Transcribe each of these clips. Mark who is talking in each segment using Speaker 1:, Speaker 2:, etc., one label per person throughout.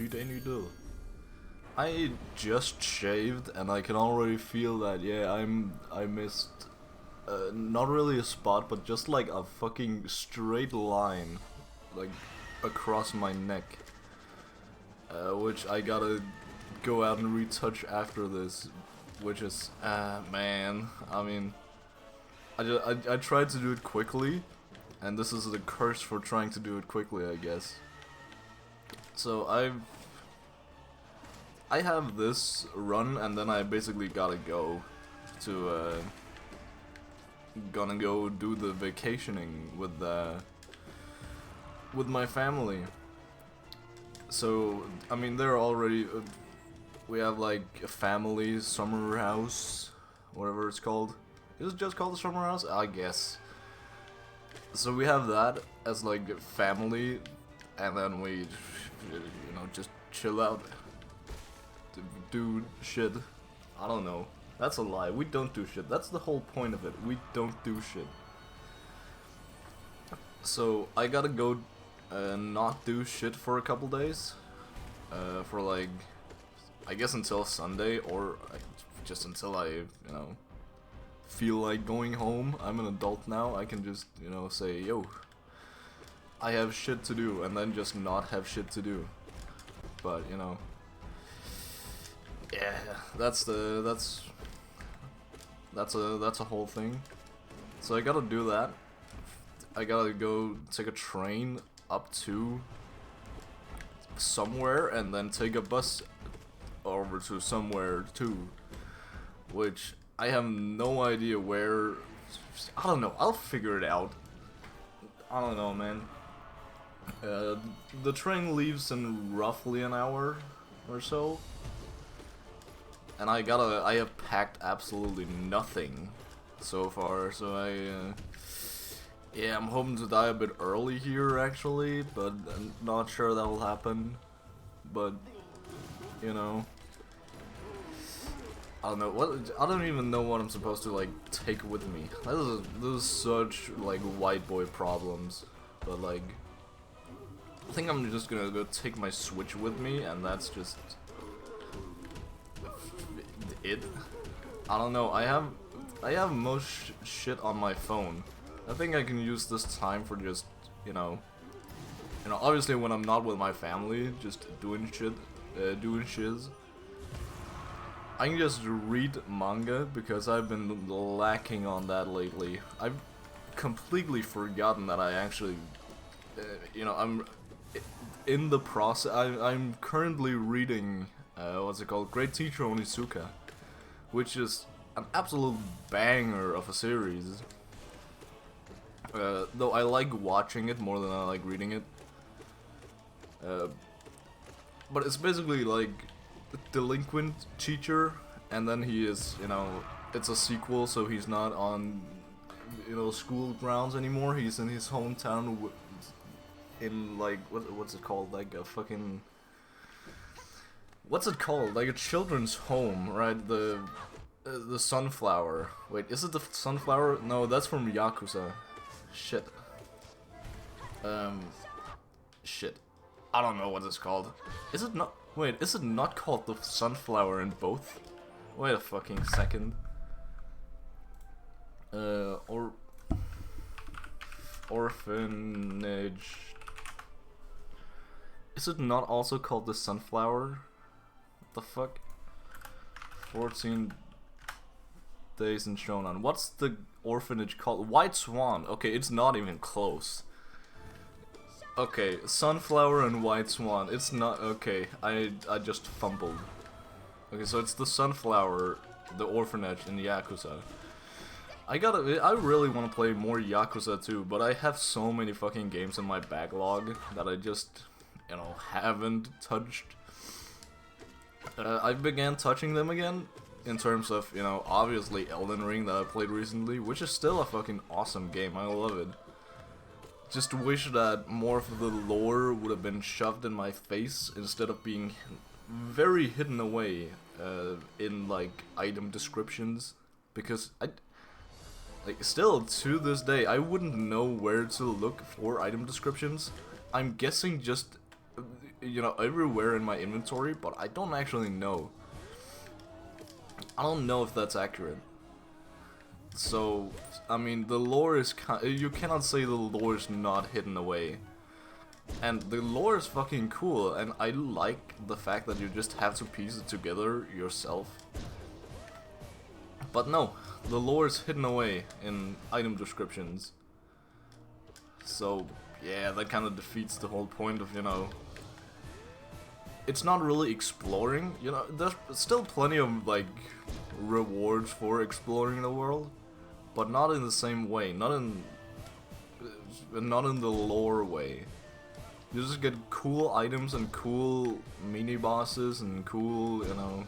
Speaker 1: day, new deal. I just shaved and I can already feel that, yeah, I missed not really a spot, but just like a fucking straight line, like across my neck, which I gotta go out and retouch after this, which is, man, I mean, I tried to do it quickly, and this is the curse for trying to do it quickly, I guess. So I have this run, and then I basically gotta go to gonna go do the vacationing with my family. So I mean, they're already we have like a family summer house, whatever it's called. Is it just called the summer house? I guess. So we have that as like family, and then we, you know, just chill out, do shit. I don't know. That's a lie. We don't do shit. That's the whole point of it. We don't do shit. So I gotta go not do shit for a couple days. For like, I guess until Sunday, or just until I, you know, feel like going home. I'm an adult now. I can just, you know, say, yo, I have shit to do, and then just not have shit to do. But, you know, yeah, that's a whole thing. So I gotta do that. I gotta go take a train up to somewhere, and then take a bus over to somewhere too, which I have no idea where. I don't know. I'll figure it out. I don't know, man. The train leaves in roughly an hour or so, and I have packed absolutely nothing so far. So yeah, I'm hoping to die a bit early here actually, but I'm not sure that will happen. But you know, I don't know what. I don't even know what I'm supposed to like take with me. This is such like white boy problems. But like, I think I'm just gonna go take my Switch with me, and that's just it. I don't know. I have most shit on my phone. I think I can use this time for just, you know, obviously when I'm not with my family, just doing shit, doing shiz. I can just read manga, because I've been lacking on that lately. I've completely forgotten that I actually, you know, I'm in the process. I'm currently reading, what's it called? Great Teacher Onizuka, which is an absolute banger of a series. Though I like watching it more than I like reading it. But it's basically like delinquent teacher, and then he is, you know, it's a sequel, so he's not on, you know, school grounds anymore. He's in his hometown in like what's it called, like a fucking, what's it called, like a children's home, right? The sunflower. Wait, is it the sunflower? No, that's from Yakuza. Shit. Shit. I don't know what it's called. Is it not? Wait, is it not called the sunflower in both? Wait a fucking second. Orphanage. Is it not also called the sunflower? What the fuck? 14 days in Shonan. What's the orphanage called? White Swan. Okay, it's not even close. Okay, Sunflower and White Swan. It's not okay. I just fumbled. Okay, so it's the Sunflower, the orphanage in Yakuza. I really want to play more Yakuza too, but I have so many fucking games in my backlog that I just, you know, haven't touched. I began touching them again, in terms of, you know, obviously Elden Ring that I played recently, which is still a fucking awesome game. I love it. Just wish that more of the lore would have been shoved in my face instead of being very hidden away in like item descriptions, because like still to this day I wouldn't know where to look for item descriptions. I'm guessing just you know, everywhere in my inventory, but I don't actually know. I don't know if that's accurate. So, I mean, the lore is you cannot say the lore is not hidden away. And the lore is fucking cool, and I like the fact that you just have to piece it together yourself. But no, the lore is hidden away in item descriptions. So, yeah, that kind of defeats the whole point of, you know... It's not really exploring, you know, there's still plenty of, like, rewards for exploring the world. But not in the same way, not in the lore way. You just get cool items and cool mini-bosses and cool, you know...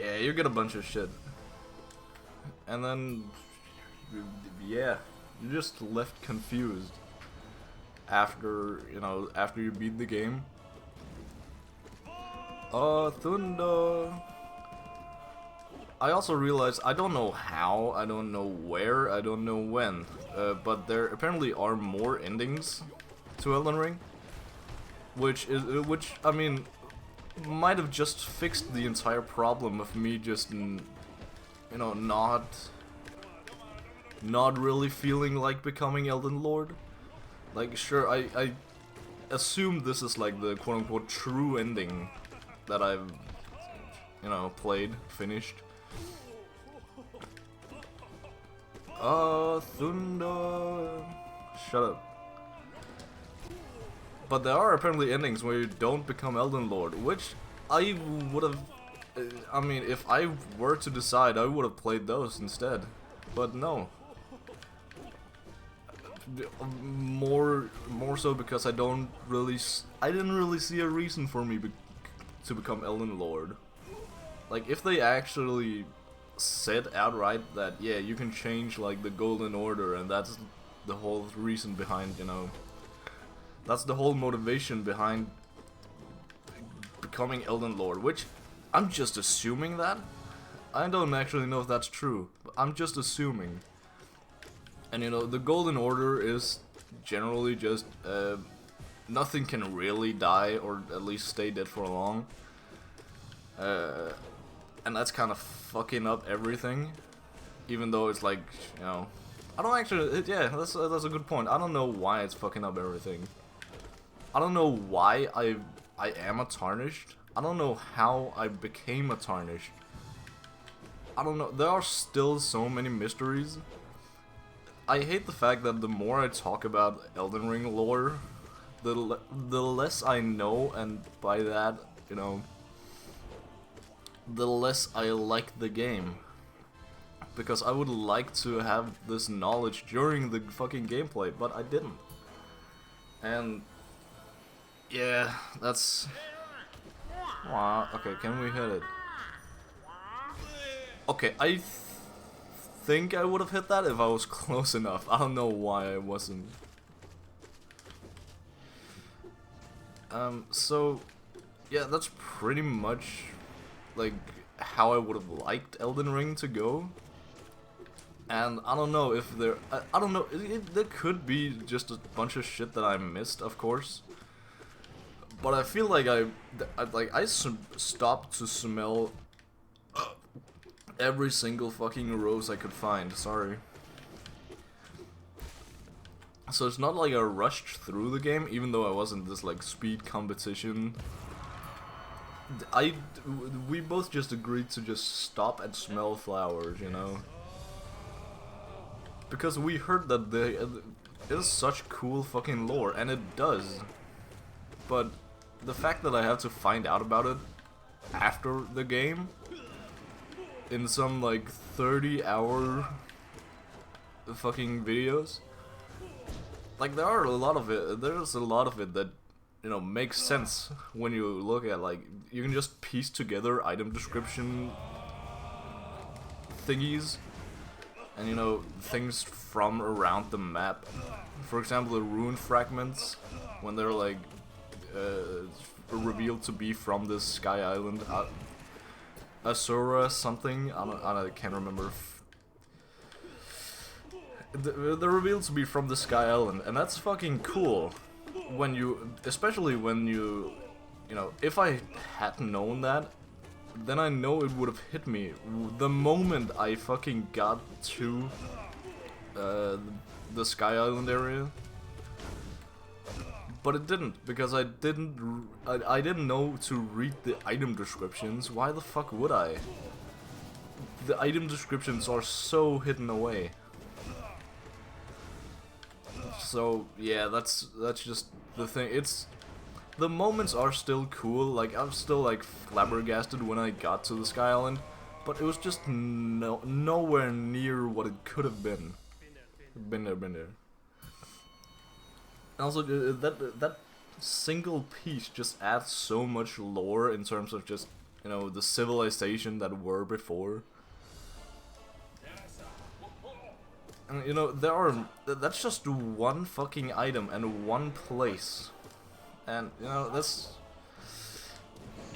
Speaker 1: Yeah, you get a bunch of shit. And then... yeah, you're just left confused. After, you know, after you beat the game. Thunder... I also realized, I don't know how, I don't know where, I don't know when, but there apparently are more endings to Elden Ring, which I mean, might have just fixed the entire problem of me just, you know, not really feeling like becoming Elden Lord. Like, sure, I assume this is like the quote-unquote true ending that I've, you know, finished. Thunder... Shut up. But there are apparently endings where you don't become Elden Lord, which I would have... I mean, if I were to decide, I would have played those instead. But no. More so because I didn't really see a reason for me to become Elden Lord. Like, if they actually said outright that, yeah, you can change, like, the Golden Order, and that's the whole reason behind, you know, that's the whole motivation behind becoming Elden Lord, which I'm just assuming that. I don't actually know if that's true, but I'm just assuming. And, you know, the Golden Order is generally just, nothing can really die, or at least stay dead for long. And that's kind of fucking up everything, even though it's like, you know, I don't actually, yeah, that's a good point. I don't know why it's fucking up everything. I don't know why I am a Tarnished. I don't know how I became a Tarnished. I don't know, there are still so many mysteries. I hate the fact that the more I talk about Elden Ring lore, the less I know, and by that, you know, the less I like the game. Because I would like to have this knowledge during the fucking gameplay, but I didn't. And yeah, that's... Wow, okay, can we hit it? Okay, I think I would have hit that if I was close enough. I don't know why I wasn't. So yeah, that's pretty much like how I would have liked Elden Ring to go. And I don't know if there, I don't know, there could be just a bunch of shit that I missed, of course. But I feel like I stopped to smell every single fucking rose I could find, sorry. So it's not like I rushed through the game, even though I was in this like speed competition. We both just agreed to just stop and smell flowers, you know? Because we heard that it is such cool fucking lore, and it does. But the fact that I have to find out about it after the game, in some like 30-hour fucking videos, like there are a lot of it. There's a lot of it that, you know, makes sense when you look at, like, you can just piece together item description thingies, and, you know, things from around the map. For example, the rune fragments, when they're like revealed to be from this sky island, Asura something. I can't remember. They're revealed to be from the sky island, and that's fucking cool. when you, especially when you know, if I hadn't known that, then I know it would have hit me the moment I fucking got to the Sky Island area. But it didn't, because I didn't know to read the item descriptions. Why the fuck would I? The item descriptions are so hidden away. So yeah, that's just the thing. The moments are still cool. Like, I'm still like flabbergasted when I got to the Sky Island, but it was just nowhere near what it could have been. Been there. Also, that single piece just adds so much lore in terms of just, you know, the civilization that were before. And, you know, that's just one fucking item and one place. And, you know, that's...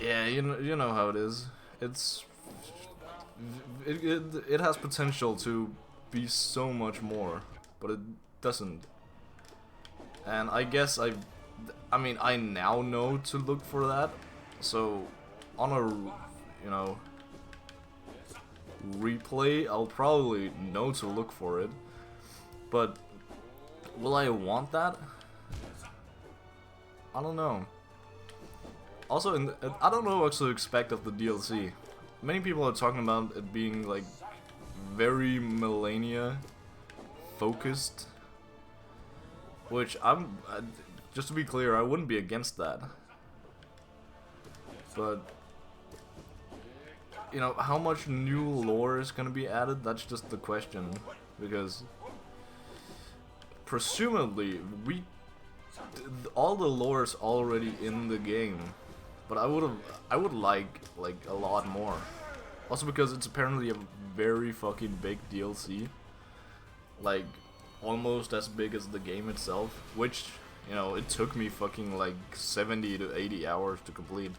Speaker 1: Yeah, you know how it is. It has potential to be so much more, but it doesn't. And I guess I mean, I now know to look for that, so on a, you know, replay, I'll probably know to look for it, but will I want that? I don't know. Also, I don't know what to expect of the DLC. Many people are talking about it being like very Millennia focused, which just to be clear, I wouldn't be against that. But, you know, how much new lore is gonna be added? That's just the question, because presumably all the lore is already in the game, but I would like a lot more. Also because it's apparently a very fucking big DLC, like almost as big as the game itself, which, you know, it took me fucking like 70 to 80 hours to complete.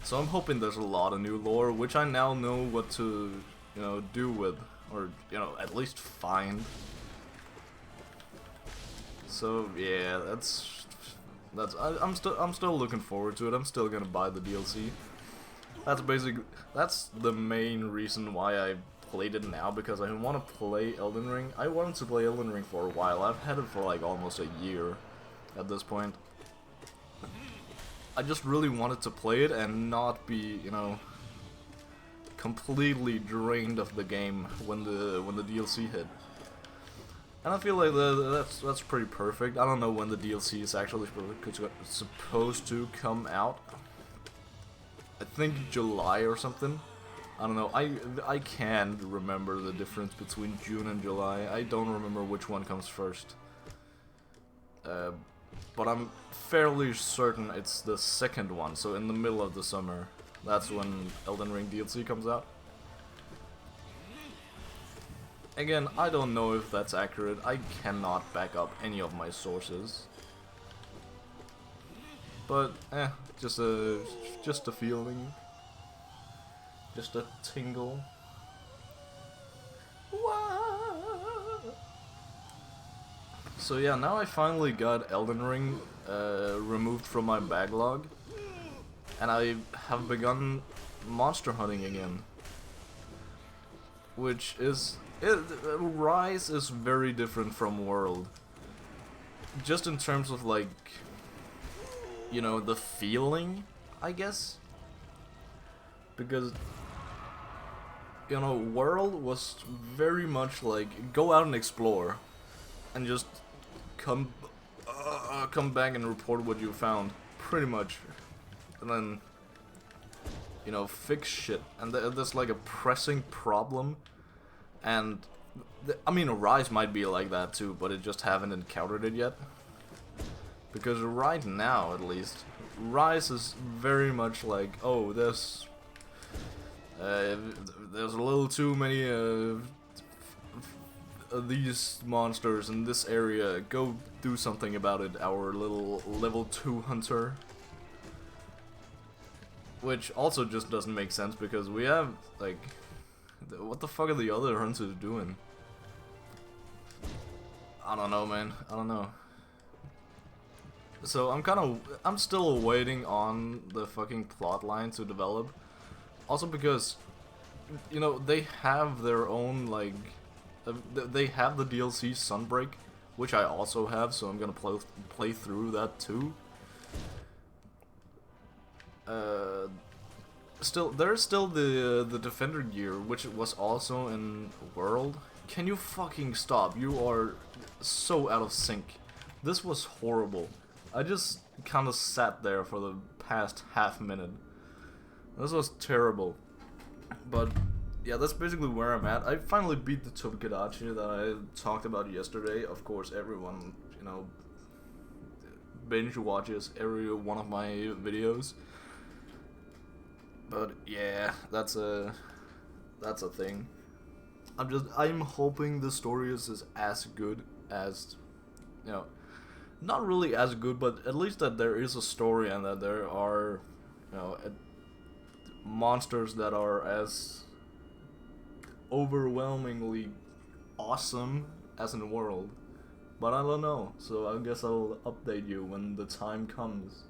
Speaker 1: So I'm hoping there's a lot of new lore, which I now know what to, you know, do with, or, you know, at least find. So yeah, I'm still looking forward to it. I'm still gonna buy the DLC. That's the main reason why I played it now, because I want to play Elden Ring. I wanted to play Elden Ring for a while. I've had it for like almost a year at this point. I just really wanted to play it and not be, you know, completely drained of the game when the DLC hit. And I feel like that's pretty perfect. I don't know when the DLC is actually supposed to come out. I think July or something. I don't know. I can't remember the difference between June and July. I don't remember which one comes first. But I'm fairly certain it's the second one, so in the middle of the summer. That's when Elden Ring DLC comes out. Again, I don't know if that's accurate. I cannot back up any of my sources. But, just a feeling. Just a tingle. So yeah, now I finally got Elden Ring removed from my backlog, and I have begun monster hunting again. Which is... Rise is very different from World. Just in terms of, like, you know, the feeling, I guess. Because, you know, World was very much like, go out and explore, and just come back and report what you found, pretty much. And then, you know, fix shit. And there's like a pressing problem. And, I mean, Rise might be like that too, but I just haven't encountered it yet. Because right now, at least, Rise is very much like, oh, there's a little too many these monsters in this area. Go do something about it, our little level 2 hunter. Which also just doesn't make sense, because we have, like... What the fuck are the other hunters doing? I don't know, man. I don't know. So I'm still waiting on the fucking plot line to develop. Also because, you know, they have their own, like, they have the DLC Sunbreak, which I also have, so I'm gonna play through that too. There's still the Defender gear, which was also in World. Can you fucking stop? You are so out of sync. This was horrible. I just kind of sat there for the past half minute. This was terrible. But yeah, that's basically where I'm at. I finally beat the Togekidachi that I talked about yesterday. Of course, everyone, you know, binge watches every one of my videos. But yeah, that's a thing. I'm hoping the story is as good as, you know, not really as good, but at least that there is a story and that there are, you know, monsters that are as overwhelmingly awesome as in the world. But I don't know, so I guess I'll update you when the time comes.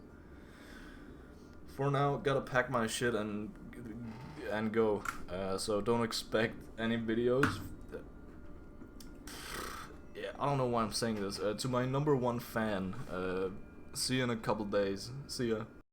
Speaker 1: For now, gotta pack my shit and go. So don't expect any videos. Yeah, I don't know why I'm saying this. To my #1 fan, see you in a couple days. See ya.